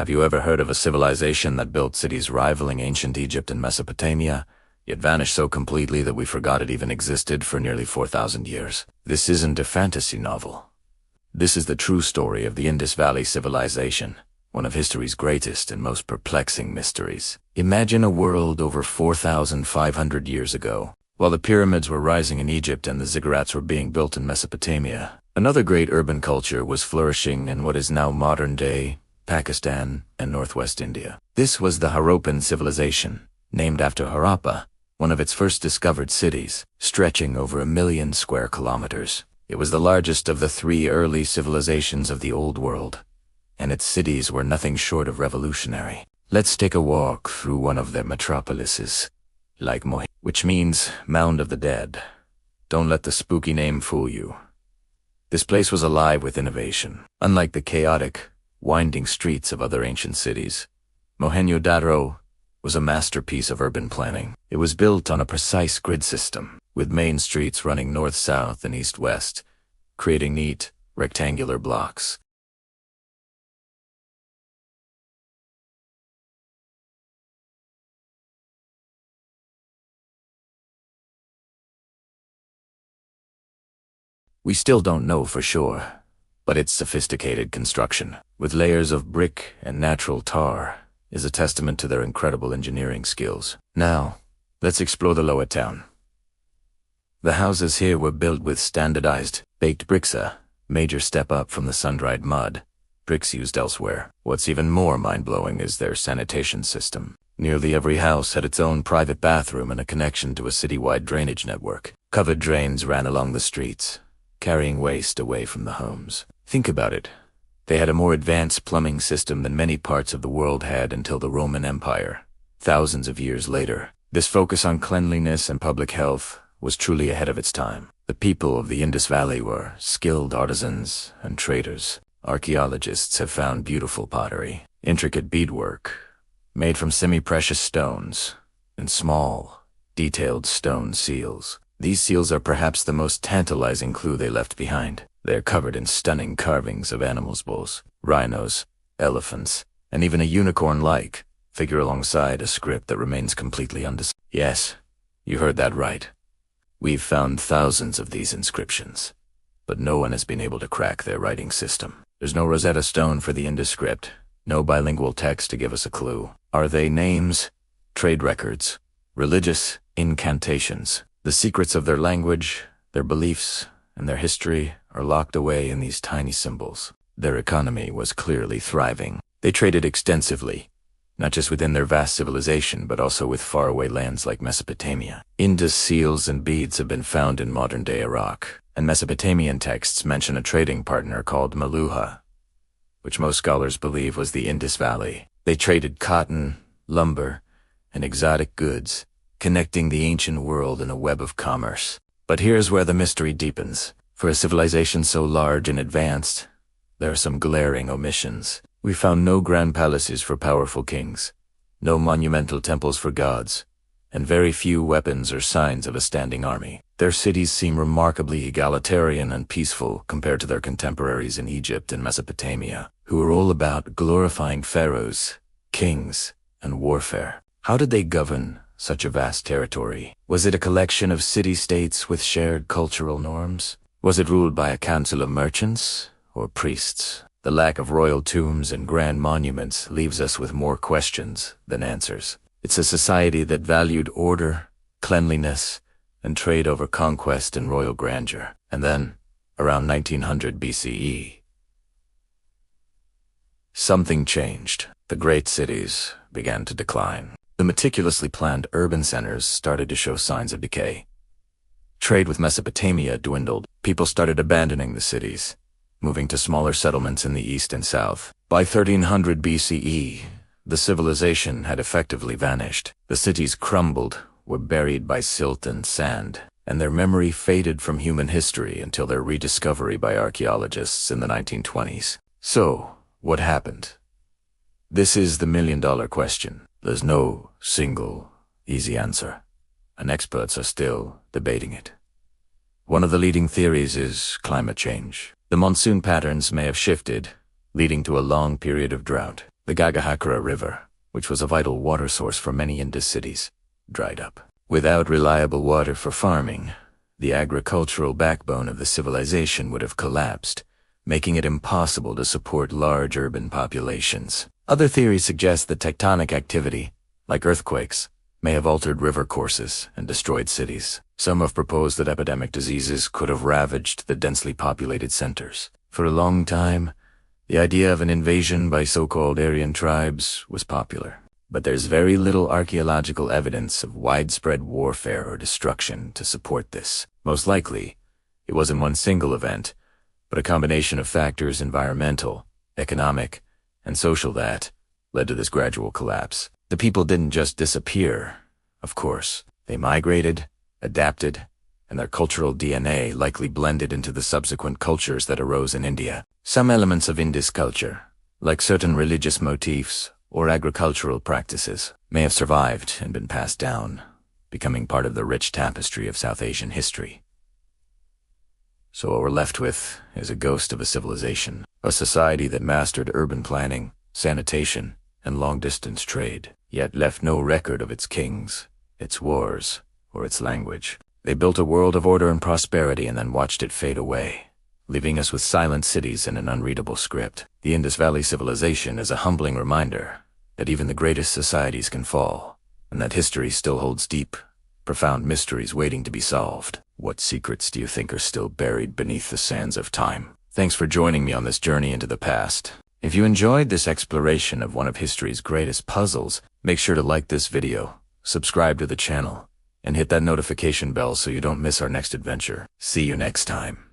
Have you ever heard of a civilization that built cities rivaling ancient Egypt and Mesopotamia, yet vanished so completely that we forgot it even existed for nearly 4,000 years? This isn't a fantasy novel. This is the true story of the Indus Valley Civilization, one of history's greatest and most perplexing mysteries. Imagine a world over 4,500 years ago. While the pyramids were rising in Egypt and the ziggurats were being built in Mesopotamia, another great urban culture was flourishing in what is now modern-day Pakistan and northwest India. This was the Harappan Civilization, named after Harappa, one of its first discovered cities, stretching over 1 million square kilometers. It was the largest of the 3 early civilizations of the Old World, and its cities were nothing short of revolutionary. Let's take a walk through one of their metropolises, like Mohenjo, which means Mound of the Dead. Don't let the spooky name fool you. This place was alive with innovation. Unlike the chaotic, winding streets of other ancient cities, Mohenjo-Daro was a masterpiece of urban planning. It was built on a precise grid system, with main streets running north-south and east-west, creating neat, rectangular blocks. We still don't know for sure, but its sophisticated construction, with layers of brick and natural tar, is a testament to their incredible engineering skills. Now, let's explore the lower town. The houses here were built with standardized, baked bricks, a major step up from the sun-dried mud bricks used elsewhere. What's even more mind-blowing is their sanitation system. Nearly every house had its own private bathroom and a connection to a citywide drainage network. Covered drains ran along the streets, carrying waste away from the homes. Think about it. They had a more advanced plumbing system than many parts of the world had until the Roman Empire. Thousands of years later, this focus on cleanliness and public health was truly ahead of its time. The people of the Indus Valley were skilled artisans and traders. Archaeologists have found beautiful pottery, intricate beadwork, made from semi-precious stones, and small, detailed stone seals. These seals are perhaps the most tantalizing clue they left behind. They are covered in stunning carvings of animals' bulls, rhinos, elephants, and even a unicorn-like figure alongside a script that remains completely undeciphered. Yes, you heard that right. We've found thousands of these inscriptions, but no one has been able to crack their writing system. There's no Rosetta Stone for the Indus script, no bilingual text to give us a clue. Are they names, trade records, religious incantations? The secrets of their language, their beliefs, and their history are locked away in these tiny symbols. Their economy was clearly thriving. They traded extensively, not just within their vast civilization, but also with faraway lands like Mesopotamia. Indus seals and beads have been found in modern-day Iraq, and Mesopotamian texts mention a trading partner called Meluha, which most scholars believe was the Indus Valley. They traded cotton, lumber, and exotic goods, connecting the ancient world in a web of commerce. But here's where the mystery deepens. For a civilization so large and advanced, there are some glaring omissions. We found no grand palaces for powerful kings, no monumental temples for gods, and very few weapons or signs of a standing army. Their cities seem remarkably egalitarian and peaceful compared to their contemporaries in Egypt and Mesopotamia, who were all about glorifying pharaohs, kings, and warfare. How did they govern such a vast territory? Was it a collection of city-states with shared cultural norms? Was it ruled by a council of merchants or priests? The lack of royal tombs and grand monuments leaves us with more questions than answers. It's a society that valued order, cleanliness, and trade over conquest and royal grandeur. And then, around 1900 BCE, something changed. The great cities began to decline. The meticulously planned urban centers started to show signs of decay. Trade with Mesopotamia dwindled. People started abandoning the cities, moving to smaller settlements in the east and south. By 1300 BCE, the civilization had effectively vanished. The cities crumbled, were buried by silt and sand, and their memory faded from human history until their rediscovery by archaeologists in the 1920s. So, what happened? This is the million-dollar question. There's no single, easy answer, and experts are still debating it. One of the leading theories is climate change. The monsoon patterns may have shifted, leading to a long period of drought. The Gagahakra River, which was a vital water source for many Indus cities, dried up. Without reliable water for farming, the agricultural backbone of the civilization would have collapsed, making it impossible to support large urban populations. Other theories suggest that tectonic activity, like earthquakes, may have altered river courses and destroyed cities. Some have proposed that epidemic diseases could have ravaged the densely populated centers. For a long time, the idea of an invasion by so-called Aryan tribes was popular, but there's very little archaeological evidence of widespread warfare or destruction to support this. Most likely, it wasn't one single event, but a combination of factors, environmental, economic, and social, that led to this gradual collapse. The people didn't just disappear, of course. They migrated, adapted, and their cultural DNA likely blended into the subsequent cultures that arose in India. Some elements of Indus culture, like certain religious motifs or agricultural practices, may have survived and been passed down, becoming part of the rich tapestry of South Asian history. So what we're left with is a ghost of a civilization, a society that mastered urban planning, sanitation, and long-distance trade, yet left no record of its kings, its wars, or its language. They built a world of order and prosperity and then watched it fade away, leaving us with silent cities and an unreadable script. The Indus Valley Civilization is a humbling reminder that even the greatest societies can fall, and that history still holds deep, profound mysteries waiting to be solved. What secrets do you think are still buried beneath the sands of time? Thanks for joining me on this journey into the past. If you enjoyed this exploration of one of history's greatest puzzles, make sure to like this video, subscribe to the channel, and hit that notification bell so you don't miss our next adventure. See you next time.